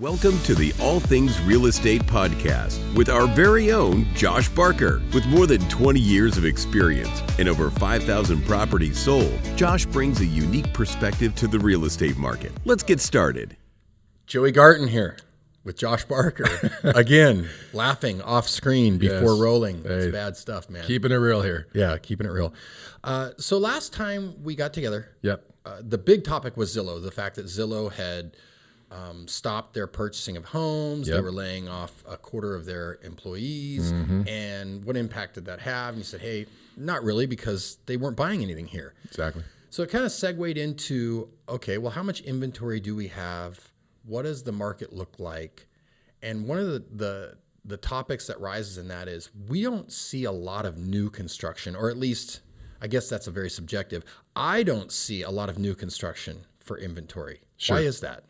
Welcome to the All Things Real Estate Podcast with our very own Josh Barker. With more than 20 years of experience and over 5,000 properties sold, Josh brings a unique perspective to the real estate market. Let's get started. Joey Garton here with Josh Barker. Again, laughing off screen before rolling. It's bad stuff, man. Keeping it real here. Yeah, keeping it real. So last time we got together, Yep. The big topic was Zillow, the fact that Zillow had stopped their purchasing of homes. Yep. They were laying off a quarter of their employees. And what impact did that have? And you said, hey, not really, because they weren't buying anything here. Exactly. So it kind of segued into, okay, well, how much inventory do we have? What does the market look like? And one of the topics that rises in that is we don't see a lot of new construction, or at least, I guess that's a very subjective. I don't see a lot of new construction for inventory. Sure. Why is that?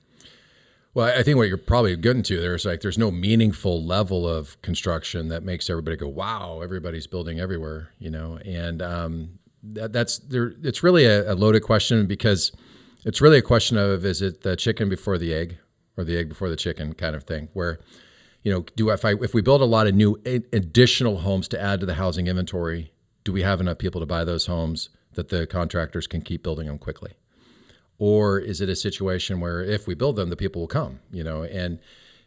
Well, I think what you're probably getting to there is like there's no meaningful level of construction that makes everybody go, wow, everybody's building everywhere, you know? And that's there. It's really a loaded question because it's really a question of, is it the chicken before the egg or the egg before the chicken kind of thing where, you know, if we build a lot of new additional homes to add to the housing inventory, do we have enough people to buy those homes that the contractors can keep building them quickly? Or is it a situation where if we build them, the people will come, you know? And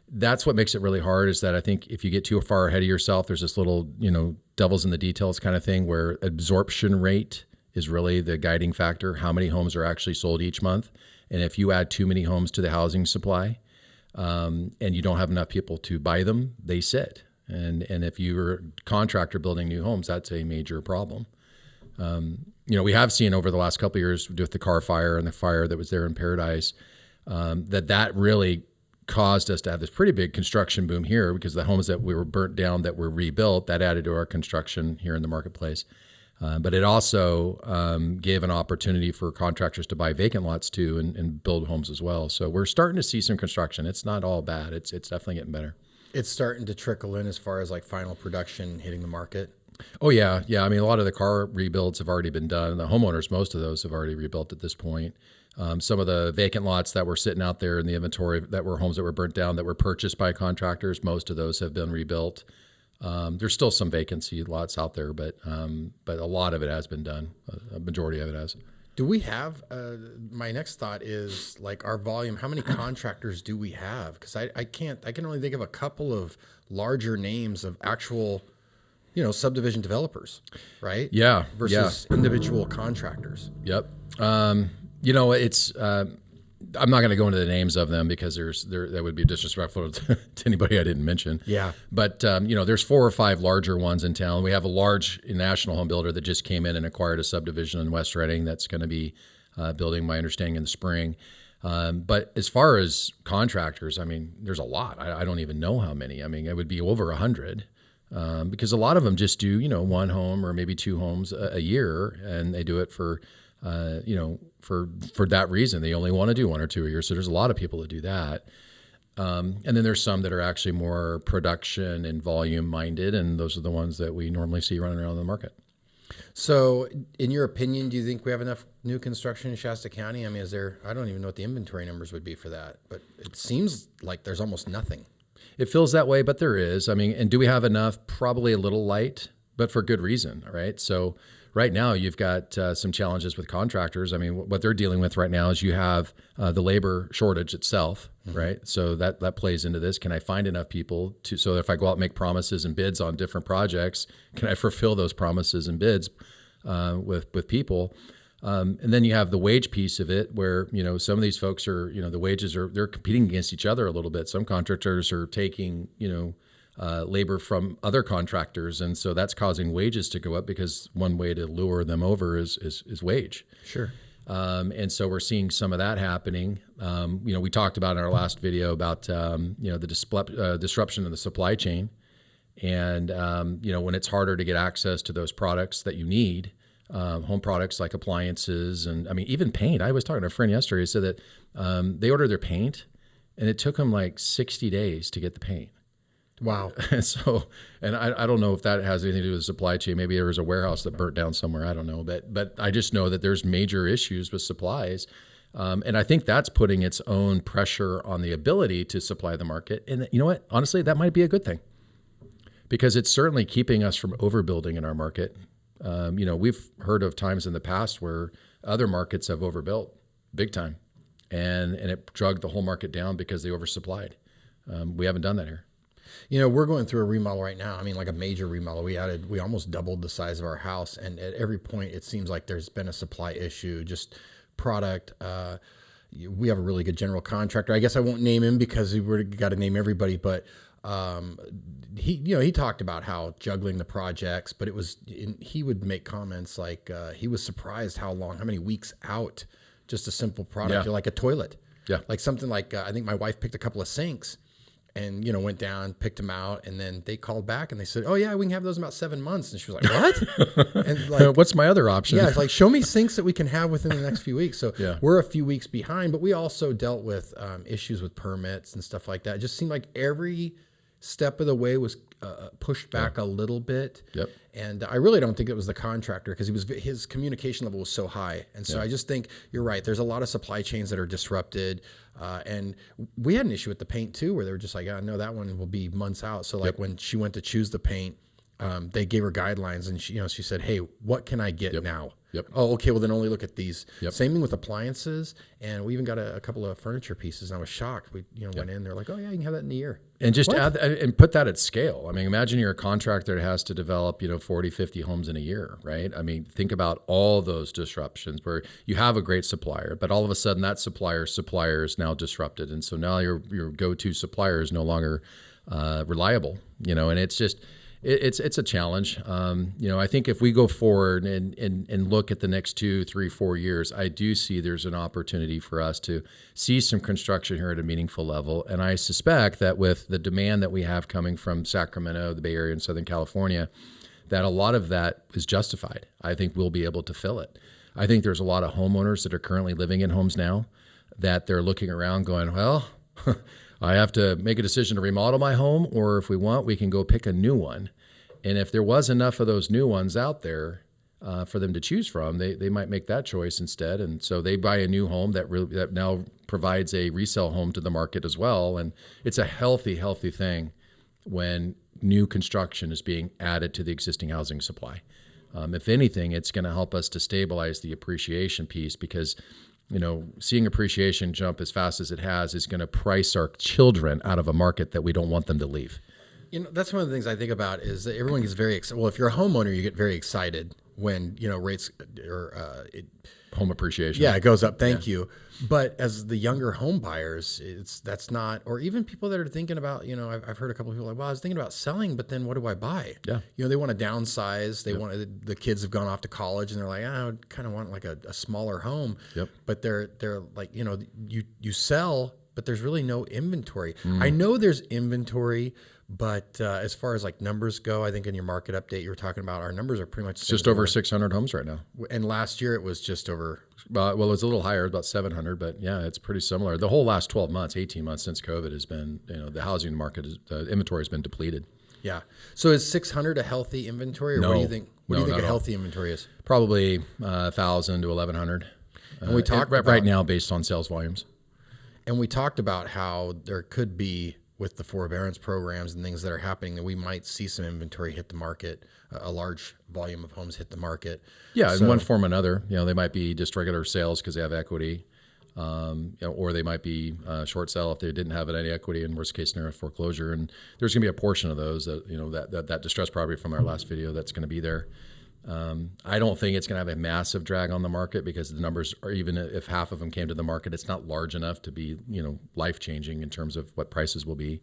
that's what makes it really hard is that I think if you get too far ahead of yourself, there's this little, you know, devil's in the details kind of thing where absorption rate is really the guiding factor. How many homes are actually sold each month? And if you add too many homes to the housing supply and you don't have enough people to buy them, they sit. And if you're a contractor building new homes, that's a major problem. You know, we have seen over the last couple of years with the Carr fire and the fire that was there in Paradise, that really caused us to have this pretty big construction boom here because the homes that we were burnt down that were rebuilt, that added to our construction here in the marketplace. But it also gave an opportunity for contractors to buy vacant lots too and build homes as well. So we're starting to see some construction. It's not all bad. It's definitely getting better. It's starting to trickle in as far as like final production hitting the market. Oh, yeah. Yeah. I mean, a lot of the car rebuilds have already been done. The homeowners, most of those have already rebuilt at this point. Some of the vacant lots that were sitting out there in the inventory that were homes that were burnt down that were purchased by contractors, most of those have been rebuilt. There's still some vacancy lots out there, but a lot of it has been done. A majority of it has. Do we have, my next thought is like our volume, how many contractors do we have? Because I can only think of a couple of larger names of actual, you know, subdivision developers, right? Yeah. Versus individual contractors. Yep. You know, it's, I'm not going to go into the names of them because that would be disrespectful to anybody I didn't mention. Yeah. But, you know, there's 4 or 5 larger ones in town. We have a large national home builder that just came in and acquired a subdivision in West Reading that's going to be building, my understanding, in the spring. But as far as contractors, I mean, there's a lot. I don't even know how many. I mean, it would be over 100. Because a lot of them just do, you know, 1 home or maybe 2 homes a year, and they do it for, you know, for that reason. They only want to do 1 or 2 a year. So there's a lot of people that do that. And then there's some that are actually more production and volume minded, and those are the ones that we normally see running around the market. So in your opinion, do you think we have enough new construction in Shasta County? I mean, I don't even know what the inventory numbers would be for that, but it seems like there's almost nothing. It feels that way, but there is. I mean, and do we have enough? Probably a little light, but for good reason, right? So right now you've got some challenges with contractors. I mean, what they're dealing with right now is you have the labor shortage itself, right? So that plays into this. Can I find enough people so if I go out and make promises and bids on different projects, can I fulfill those promises and bids with people? And then you have the wage piece of it where, you know, some of these folks are, you know, the wages they're competing against each other a little bit. Some contractors are taking, you know, labor from other contractors. And so that's causing wages to go up because one way to lure them over is wage. Sure. And so we're seeing some of that happening. You know, we talked about in our last video about, you know, the disruption of the supply chain. And, you know, when it's harder to get access to those products that you need, home products like appliances and I mean, even paint. I was talking to a friend yesterday who said that they ordered their paint and it took them like 60 days to get the paint. Wow. So, and I don't know if that has anything to do with the supply chain. Maybe there was a warehouse that burnt down somewhere. I don't know. But I just know that there's major issues with supplies And I think that's putting its own pressure on the ability to supply the market. And you know what? Honestly, that might be a good thing because it's certainly keeping us from overbuilding in our market. We've heard of times in the past where other markets have overbuilt big time, and it dragged the whole market down because they oversupplied. We haven't done that here. We're going through a remodel right now. I mean, like a major remodel. We almost doubled the size of our house. And at every point, it seems like there's been a supply issue, just product. We have a really good general contractor. I guess I won't name him because we've got to name everybody. But he talked about how juggling the projects, but he would make comments like he was surprised how many weeks out, just a simple product, like a toilet. Yeah. Like something like, I think my wife picked a couple of sinks. And, went down, picked them out, and then they called back and they said, oh, yeah, we can have those in about 7 months. And she was like, what? And like, what's my other option? Yeah, it's like, show me sinks that we can have within the next few weeks. So we're a few weeks behind, but we also dealt with issues with permits and stuff like that. It just seemed like every step of the way was pushed back a little bit. Yep. And I really don't think it was the contractor because his communication level was so high. And so I just think you're right. There's a lot of supply chains that are disrupted. And we had an issue with the paint too, where they were just like, oh, no, that one will be months out. So like when she went to choose the paint, they gave her guidelines and she said, hey, what can I get now? Yep. Oh, okay. Well, then only look at these. Yep. Same thing with appliances. And we even got a couple of furniture pieces. And I was shocked. We went in, they're like, oh yeah, you can have that in a year. And just add and put that at scale. I mean, imagine you're a contractor that has to develop, 40, 50 homes in a year, right? I mean, think about all those disruptions where you have a great supplier, but all of a sudden that supplier is now disrupted. And so now your go-to supplier is no longer reliable, and it's just, it's a challenge. I think if we go forward and look at the next 2, 3, 4 years, I do see there's an opportunity for us to see some construction here at a meaningful level. And I suspect that with the demand that we have coming from Sacramento, the Bay Area, and Southern California, that a lot of that is justified. I think we'll be able to fill it. I think there's a lot of homeowners that are currently living in homes now that they're looking around going, well, I have to make a decision to remodel my home, or if we want, we can go pick a new one. And if there was enough of those new ones out there for them to choose from, they might make that choice instead. And so they buy a new home that now provides a resale home to the market as well. And it's a healthy thing when new construction is being added to the existing housing supply. If anything, it's going to help us to stabilize the appreciation piece because seeing appreciation jump as fast as it has is going to price our children out of a market that we don't want them to leave. That's one of the things I think about is that everyone gets very excited. Well, if you're a homeowner, you get very excited when, rates or home appreciation. Yeah, it goes up. Thank you. But as the younger home buyers, that's not, or even people that are thinking about, I've heard a couple of people like, well, I was thinking about selling, but then what do I buy? Yeah. They want to downsize. They want the kids have gone off to college and they're like, I kind of want like a smaller home. Yep. But they're like, you sell, but there's really no inventory. I know there's inventory. But as far as like numbers go, I think in your market update you were talking about our numbers are pretty much just over 600 homes right now. And last year it was just over. Well, it was a little higher, about 700, but yeah, it's pretty similar. The whole last 12 months, 18 months since COVID has been, the housing market, the inventory has been depleted. Yeah. So is 600 a healthy inventory, or no, what do you think? What do you think a healthy all. Inventory is? Probably 1,000 to 1,100. And we talked right now based on sales volumes. And we talked about how there could be, with the forbearance programs and things that are happening, that we might see some inventory hit the market, a large volume of homes hit the market. Yeah, in one form or another. They might be just regular sales because they have equity, or they might be short sale if they didn't have any equity, in worst case scenario, foreclosure. And there's going to be a portion of those that distressed property from our last video that's going to be there. I don't think it's going to have a massive drag on the market because the numbers are, even if half of them came to the market, it's not large enough to be, life-changing in terms of what prices will be.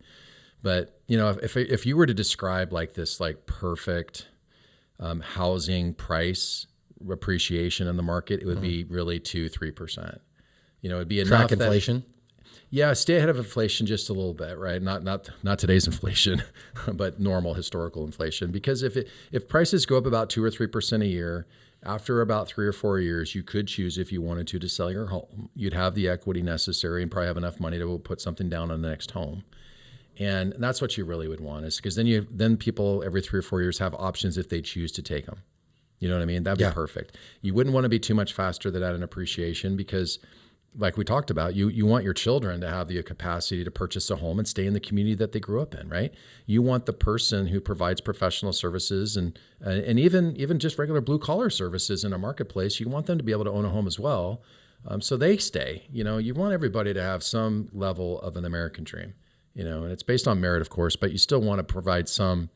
But, if you were to describe like this, like perfect housing price appreciation in the market, it would be really 2-3%. It'd be enough. Track inflation. Yeah, stay ahead of inflation just a little bit, right? Not today's inflation, but normal historical inflation. Because if prices go up about 2 or 3% a year, after about 3 or 4 years, you could choose, if you wanted to sell your home. You'd have the equity necessary and probably have enough money to put something down on the next home. And that's what you really would want, is because then people every 3 or 4 years have options if they choose to take them. You know what I mean? That'd be perfect. You wouldn't want to be too much faster than that in appreciation because like we talked about, you want your children to have the capacity to purchase a home and stay in the community that they grew up in, right? You want the person who provides professional services and even just regular blue collar services in a marketplace, you want them to be able to own a home as well. So they stay. You want everybody to have some level of an American dream, and it's based on merit, of course, but you still want to provide some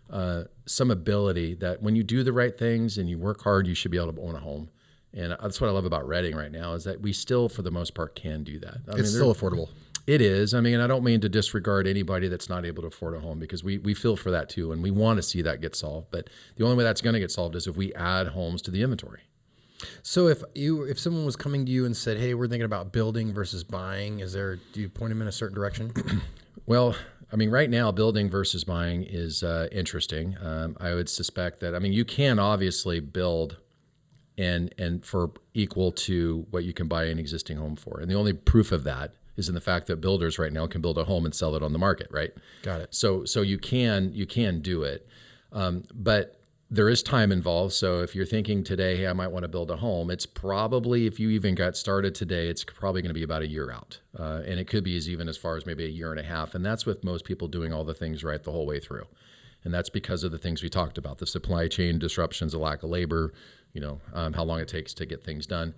ability that when you do the right things and you work hard, you should be able to own a home. And that's what I love about Reading right now is that we still, for the most part, can do that. It's still affordable. It is. And I don't mean to disregard anybody that's not able to afford a home because we feel for that too. And we want to see that get solved. But the only way that's going to get solved is if we add homes to the inventory. So if someone was coming to you and said, hey, we're thinking about building versus buying, do you point them in a certain direction? Well, right now, building versus buying is interesting. I would suspect that, you can obviously build and for equal to what you can buy an existing home for. And the only proof of that is in the fact that builders right now can build a home and sell it on the market, right? Got it. So you can do it. But there is time involved. So if you're thinking today, hey, I might want to build a home, it's probably, if you even got started today, it's probably going to be about a year out. And it could be even as far as maybe a year and a half. And that's with most people doing all the things right the whole way through. And that's because of the things we talked about, the supply chain disruptions, the lack of labor, how long it takes to get things done.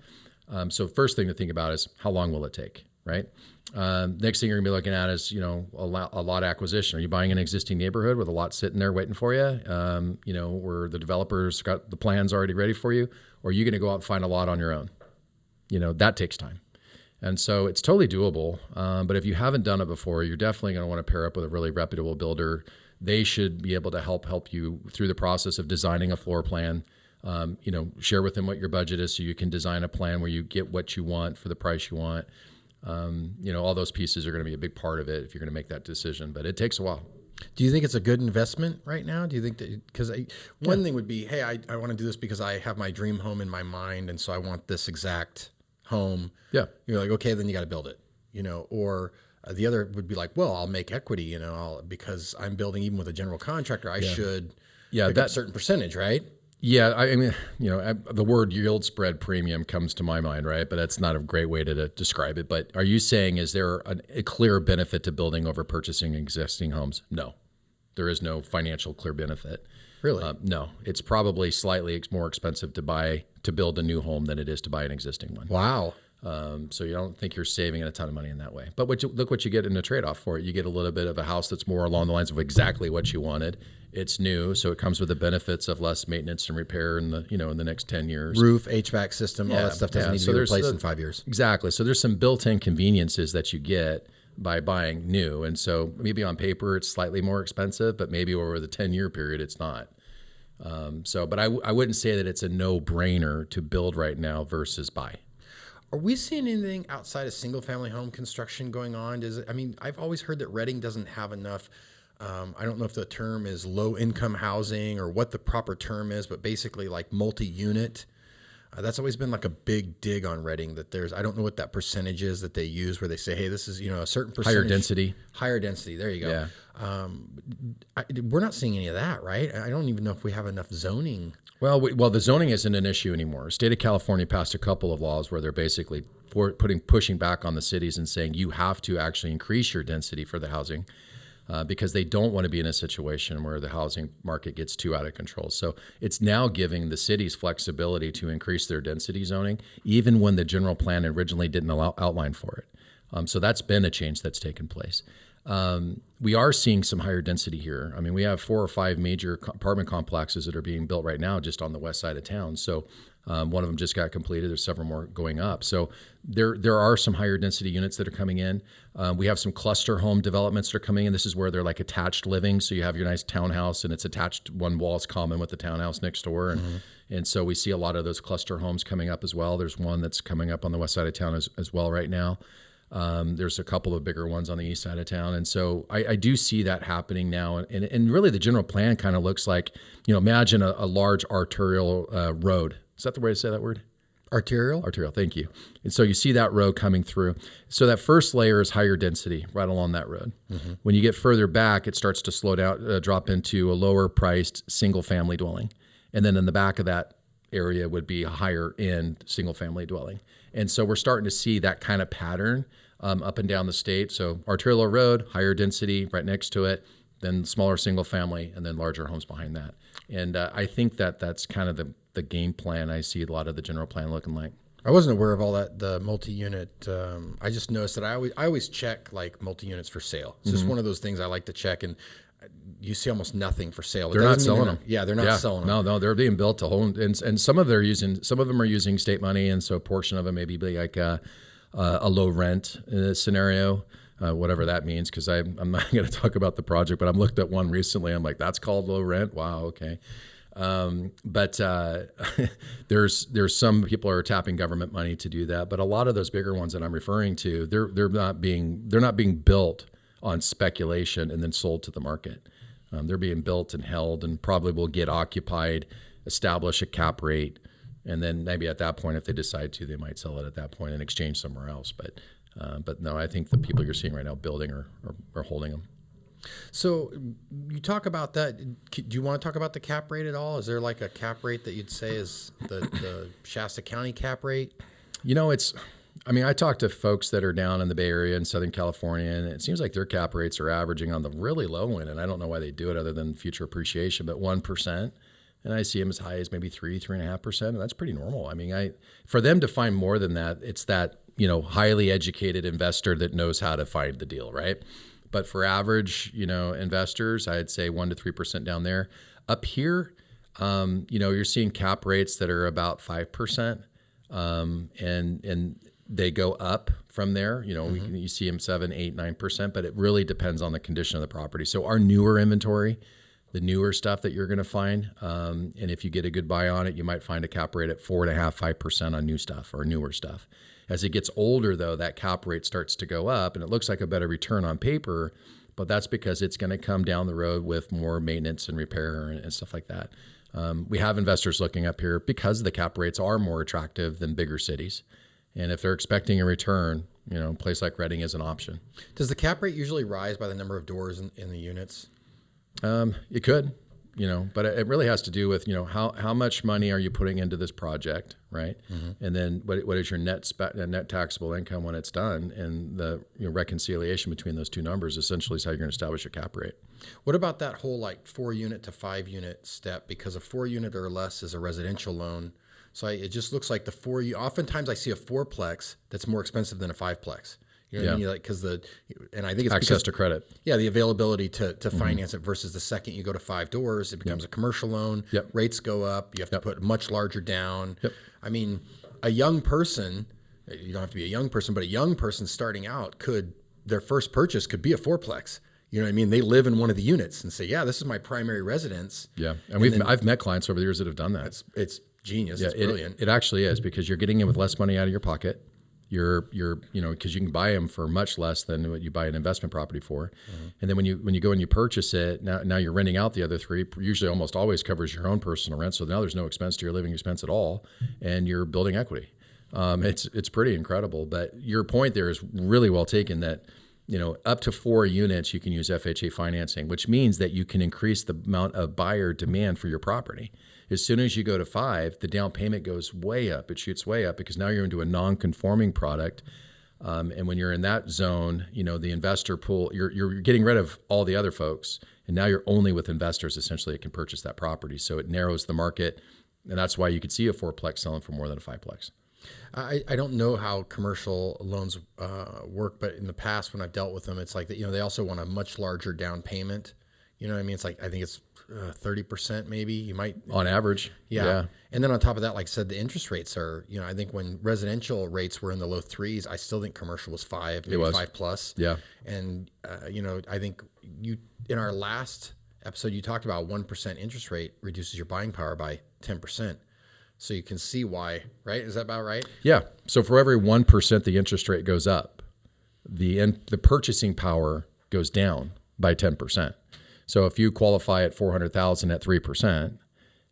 So first thing to think about is how long will it take, right? Next thing you're gonna be looking at is, a lot acquisition. Are you buying an existing neighborhood with a lot sitting there waiting for you? Where the developers got the plans already ready for you? Or are you gonna go out and find a lot on your own? That takes time. And so it's totally doable. But if you haven't done it before, you're definitely gonna wanna pair up with a really reputable builder. They should be able to help you through the process of designing a floor plan. Share with them what your budget is so you can design a plan where you get what you want for the price you want. All those pieces are going to be a big part of it if you're going to make that decision, but it takes a while. Do you think it's a good investment right now? Do you think that, because one thing would be, hey, I want to do this because I have my dream home in my mind. And so I want this exact home. Yeah. You're like, okay, then you got to build it, or the other would be like, well, I'll make equity, because I'm building even with a general contractor, I should pick up a certain percentage, right? Yeah, the word yield spread premium comes to my mind, right? But that's not a great way to describe it. But are you saying, is there a clear benefit to building over purchasing existing homes? No, there is no financial clear benefit. Really? No, it's probably slightly more expensive to build a new home than it is to buy an existing one. Wow. So you don't think you're saving a ton of money in that way. But look what you get in a trade-off for it. You get a little bit of a house that's more along the lines of exactly what you wanted. It's new, so it comes with the benefits of less maintenance and repair in the next 10 years. Roof, HVAC system, all that stuff doesn't need to be replaced in 5 years. Exactly. So there's some built-in conveniences that you get by buying new. And so maybe on paper it's slightly more expensive, but maybe over the 10-year period it's not. But I wouldn't say that it's a no-brainer to build right now versus buy. Are we seeing anything outside of single-family home construction going on? I've always heard that Reading doesn't have enough. I don't know if the term is low-income housing or what the proper term is, but basically like multi-unit. That's always been like a big dig on Reading. I don't know what that percentage is that they use, where they say, hey, this is a certain percentage. Higher density. There you go. Yeah. We're not seeing any of that, right? I don't even know if we have enough zoning. Well, the zoning isn't an issue anymore. State of California passed a couple of laws where they're basically pushing back on the cities and saying you have to actually increase your density for the housing. Because they don't want to be in a situation where the housing market gets too out of control. So it's now giving the cities flexibility to increase their density zoning, even when the general plan originally didn't outline for it. So that's been a change that's taken place. We are seeing some higher density here. We have 4 or 5 major apartment complexes that are being built right now just on the west side of town. So one of them just got completed. There's several more going up. So there are some higher density units that are coming in. We have some cluster home developments that are coming in. This is where they're like attached living. So you have your nice townhouse and it's attached. One wall is common with the townhouse next door. And so we see a lot of those cluster homes coming up as well. There's one that's coming up on the west side of town as well right now. There's a couple of bigger ones on the east side of town. And so I do see that happening now. And really the general plan kind of looks like, imagine a large arterial road. Is that the way to say that word? Arterial? Arterial, thank you. And so you see that road coming through. So that first layer is higher density right along that road. Mm-hmm. When you get further back, it starts to slow down, drop into a lower priced single family dwelling. And then in the back of that area would be a higher end single family dwelling. And so we're starting to see that kind of pattern up and down the state. So arterial road, higher density right next to it, then smaller single family, and then larger homes behind that. And I think that's kind of the game plan I see a lot of the general plan looking like. I wasn't aware of all that, the multi-unit. I just noticed that I always check like multi-units for sale. It's just one of those things I like to check, and you see almost nothing for sale. They're not selling them. Yeah, they're not selling them. No, they're being built to hold, and some of them are using state money, and so a portion of it may be like a low rent scenario, whatever that means. Because I'm not going to talk about the project, but I'm looked at one recently. I'm like, that's called low rent. Wow, okay. But there's some people are tapping government money to do that, but a lot of those bigger ones that I'm referring to, they're not being built on speculation and then sold to the market. They're being built and held, and probably will get occupied, establish a cap rate, and then maybe at that point, if they decide to, they might sell it at that point and exchange somewhere else. But no, I think the people you're seeing right now building are holding them. So you talk about that. Do you want to talk about the cap rate at all? Is there like a cap rate that you'd say is the Shasta County cap rate? I talk to folks that are down in the Bay Area in Southern California, and it seems like their cap rates are averaging on the really low end, and I don't know why they do it other than future appreciation, but 1%. And I see them as high as maybe 3.5%, and that's pretty normal. For them to find more than that, it's that, highly educated investor that knows how to find the deal, right? But for average, investors, I'd say 1% to 3% down there. Up here, you're seeing cap rates that are about 5%, and they go up from there. You see them 7, 8, 9%, but it really depends on the condition of the property. So our newer inventory, the newer stuff that you're going to find, and if you get a good buy on it, you might find a cap rate at 4.5%, 5% on new stuff or newer stuff. As it gets older, though, that cap rate starts to go up, and it looks like a better return on paper, but that's because it's going to come down the road with more maintenance and repair and stuff like that. We have investors looking up here because the cap rates are more attractive than bigger cities. And if they're expecting a return, a place like Redding is an option. Does the cap rate usually rise by the number of doors in the units? It could, but it really has to do with, how much money are you putting into this project, right? Mm-hmm. And then what is your net taxable income when it's done? And the reconciliation between those two numbers essentially is how you're going to establish a cap rate. What about that whole 4-unit to 5-unit step? Because a 4-unit or less is a residential loan. So it just looks like oftentimes I see a fourplex that's more expensive than a 5-plex. You know what I mean? And I think it's access to credit. Yeah, the availability to finance it versus the second you go to 5 doors, it becomes a commercial loan. Yep. Rates go up. You have to put much larger down. Yep. A young person, you don't have to be a young person, but a young person starting out their first purchase could be a fourplex. You know what I mean? They live in one of the units and say, yeah, this is my primary residence. Yeah, and I've met clients over the years that have done that. It's genius. Yeah, it's brilliant. It actually is, because you're getting in with less money out of your pocket. You're because you can buy them for much less than what you buy an investment property for. Mm-hmm. And then when you go and you purchase it, now you're renting out the other 3, usually almost always covers your own personal rent. So now there's no expense to your living expense at all, and you're building equity. It's pretty incredible. But your point there is really well taken, that up to 4 units you can use FHA financing, which means that you can increase the amount of buyer demand for your property. As soon as you go to 5, the down payment goes way up. It shoots way up because now you're into a non-conforming product. And when you're in that zone, the investor pool, you're getting rid of all the other folks. And now you're only with investors essentially that can purchase that property. So it narrows the market. And that's why you could see a 4-plex selling for more than a 5-plex. I don't know how commercial loans work, but in the past when I've dealt with them, it's like that, they also want a much larger down payment. You know what I mean? It's like, I think it's 30% maybe. You might on average. Yeah. And then on top of that, like I said, the interest rates are, I think when residential rates were in the low 3s, I still think commercial was 5, maybe 5 plus. Yeah. And, I think in our last episode, you talked about 1% interest rate reduces your buying power by 10%. So you can see why, right? Is that about right? Yeah. So for every 1% the interest rate goes up, the purchasing power goes down by 10%. So if you qualify at $400,000 at 3%,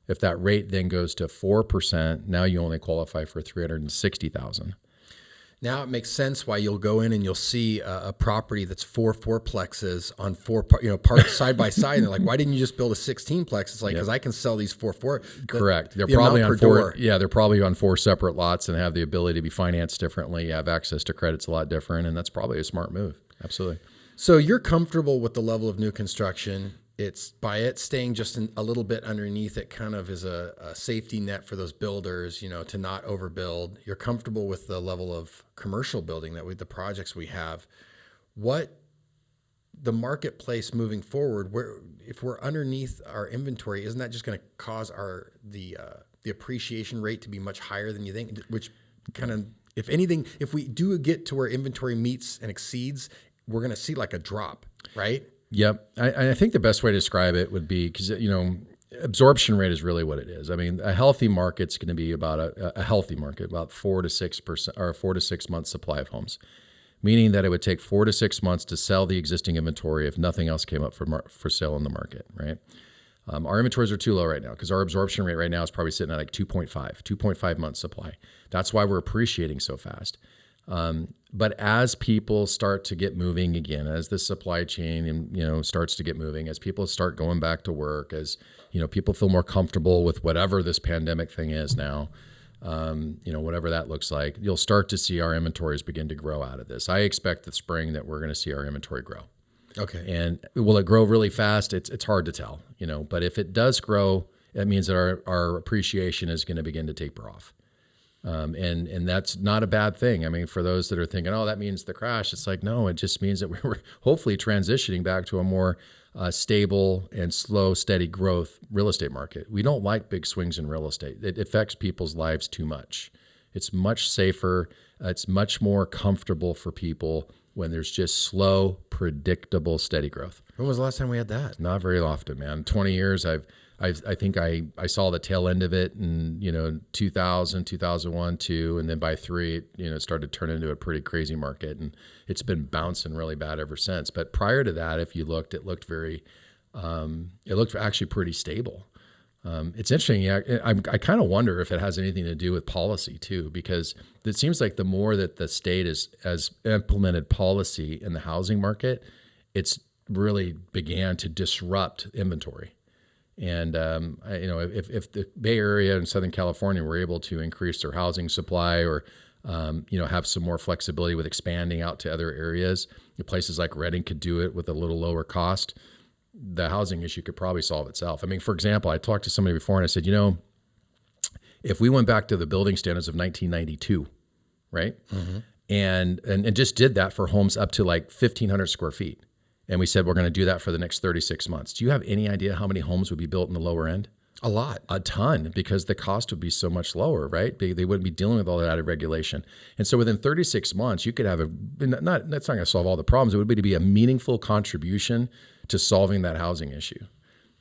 if that rate then goes to 4%, now you only qualify for $360,000. Now it makes sense why you'll go in and you'll see a property that's 4plexes on parked side by side. And they're like, why didn't you just build a 16plex? It's like, because I can sell these 4. Correct. They're probably on 4. Yeah, they're probably on 4 separate lots and have the ability to be financed differently. You have access to credits a lot different, and that's probably a smart move. Absolutely. So you're comfortable with the level of new construction. It's by it staying just a little bit underneath it kind of is a safety net for those builders, to not overbuild. You're comfortable with the level of commercial building the projects we have. What the marketplace moving forward, if we're underneath our inventory, isn't that just going to cause the appreciation rate to be much higher than you think? Which kind of, if anything, if we do get to where inventory meets and exceeds, we're going to see like a drop, right? Yep. I think the best way to describe it would be, because, absorption rate is really what it is. I mean, a healthy market's going to be about a healthy market, about 4 to 6% or 4 to 6 months supply of homes, meaning that it would take 4 to 6 months to sell the existing inventory if nothing else came up for sale in the market, right? Our inventories are too low right now because our absorption rate right now is probably sitting at like 2.5 months supply. That's why we're appreciating so fast. But as people start to get moving again, as the supply chain, starts to get moving, as people start going back to work, as, people feel more comfortable with whatever this pandemic thing is now, whatever that looks like, you'll start to see our inventories begin to grow out of this. I expect this spring that we're going to see our inventory grow. Okay. And will it grow really fast? It's hard to tell, but if it does grow, that means that our appreciation is going to begin to taper off. And that's not a bad thing. I mean, for those that are thinking, oh, that means the crash, it's like, no, it just means that we're hopefully transitioning back to a more stable and slow, steady growth real estate market. We don't like big swings in real estate. It affects people's lives too much. It's much safer. It's much more comfortable for people when there's just slow, predictable, steady growth. When was the last time we had that? Not very often, man. 20 years, I think I saw the tail end of it in 2000, 2001, 2, and then by 3, it started to turn into a pretty crazy market, and it's been bouncing really bad ever since. But prior to that, if you looked, it looked actually pretty stable. It's interesting. I kind of wonder if it has anything to do with policy too, because it seems like the more that the state has implemented policy in the housing market, it's really began to disrupt inventory. And if the Bay Area and Southern California were able to increase their housing supply, or have some more flexibility with expanding out to other areas, places like Redding could do it with a little lower cost, the housing issue could probably solve itself. I mean, for example, I talked to somebody before and I said, if we went back to the building standards of 1992, right, mm-hmm. and just did that for homes up to like 1,500 square feet, and we said we're going to do that for the next 36 months. Do you have any idea how many homes would be built in the lower end? A lot. A ton, because the cost would be so much lower, right? They wouldn't be dealing with all that added regulation. And so within 36 months, you could have that's not going to solve all the problems. It would be to be a meaningful contribution to solving that housing issue.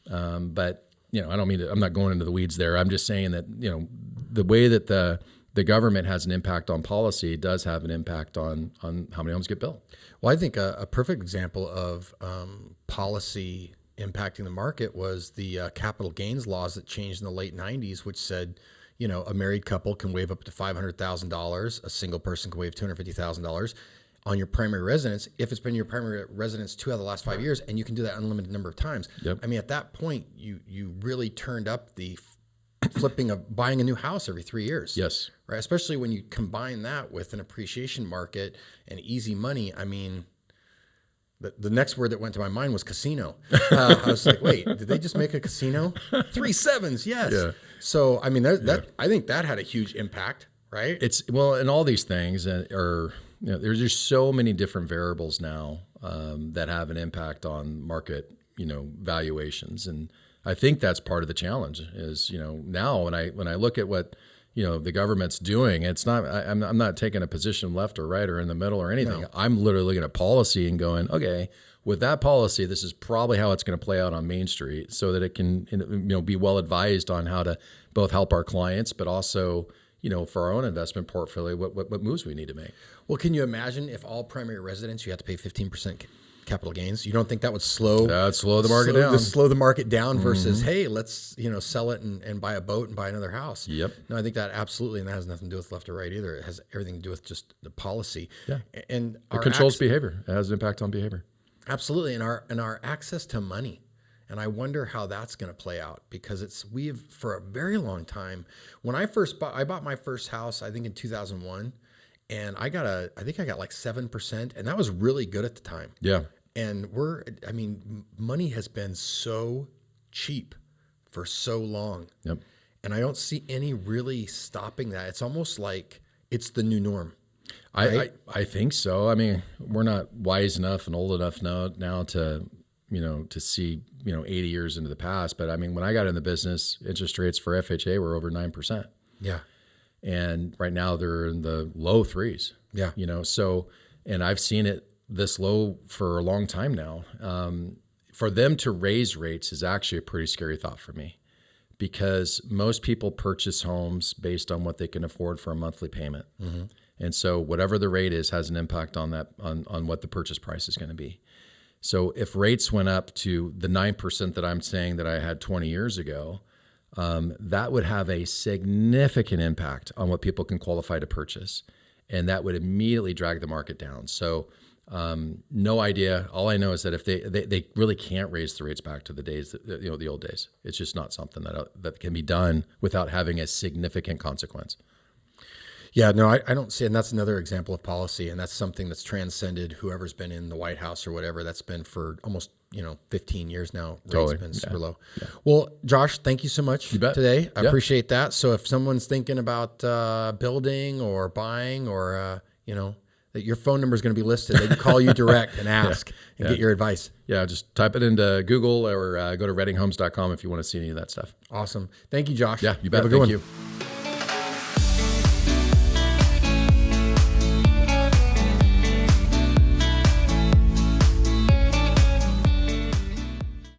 But, I don't mean to, I'm not going into the weeds there. I'm just saying that, the way that the government has an impact on policy does have an impact on how many homes get built. Well, I think a perfect example of policy impacting the market was the capital gains laws that changed in the late 90s, which said, a married couple can waive up to $500,000, a single person can waive $250,000 on your primary residence if it's been your primary residence 2 out of the last 5 years, and you can do that unlimited number of times. Yep. I mean, at that point, you really turned up the flipping of buying a new house every 3 years. Yes. Right. Especially when you combine that with an appreciation market and easy money. I mean, the next word that went to my mind was casino. I was like, wait, did they just make a casino? 3 sevens. Yes. Yeah. So, I mean, I think that had a huge impact, right? And all these things are, there's just so many different variables now that have an impact on market, valuations. And I think that's part of the challenge is, now when I look at what, the government's doing, it's not, I'm not taking a position left or right or in the middle or anything. No. I'm literally looking at policy and going, okay, with that policy, this is probably how it's going to play out on Main Street so that it can, be well advised on how to both help our clients, but also, for our own investment portfolio, what moves we need to make. Well, can you imagine if all primary residents, you have to pay 15% capital gains. You don't think that would slow the market down? Slow the market down versus, hey, let's sell it and buy a boat and buy another house. Yep. No, I think that absolutely, and that has nothing to do with left or right either. It has everything to do with just the policy. Yeah. And it controls behavior. It has an impact on behavior. Absolutely, and our access to money. And I wonder how that's going to play out, because we've for a very long time. When I bought my first house, I think in 2001. And I got like 7%, and that was really good at the time. Yeah. And money has been so cheap for so long. Yep. And I don't see any really stopping that. It's almost like it's the new norm. Right? I think so. I mean, we're not wise enough and old enough now to, to see, 80 years into the past. But I mean, when I got in the business, interest rates for FHA were over 9%. Yeah. And right now they're in the low 3s. Yeah. So, and I've seen it this low for a long time now. For them to raise rates is actually a pretty scary thought for me, because most people purchase homes based on what they can afford for a monthly payment. Mm-hmm. And so whatever the rate is has an impact on that, on what the purchase price is going to be. So if rates went up to the 9% that I'm saying that I had 20 years ago, that would have a significant impact on what people can qualify to purchase. And that would immediately drag the market down. So no idea. All I know is that if they really can't raise the rates back to the days, the old days. It's just not something that can be done without having a significant consequence. Yeah, no, I don't see, and that's another example of policy, and that's something that's transcended whoever's been in the White House or whatever. That's been for almost 15 years now. Rates have been super low. Yeah. Well, Josh, thank you so much today. I appreciate that. So if someone's thinking about building or buying, or that your phone number is going to be listed, they can call you direct and ask and get your advice. Yeah, just type it into Google or go to reddinghomes.com if you want to see any of that stuff. Awesome. Thank you, Josh. Yeah, you bet. Have a good one. You.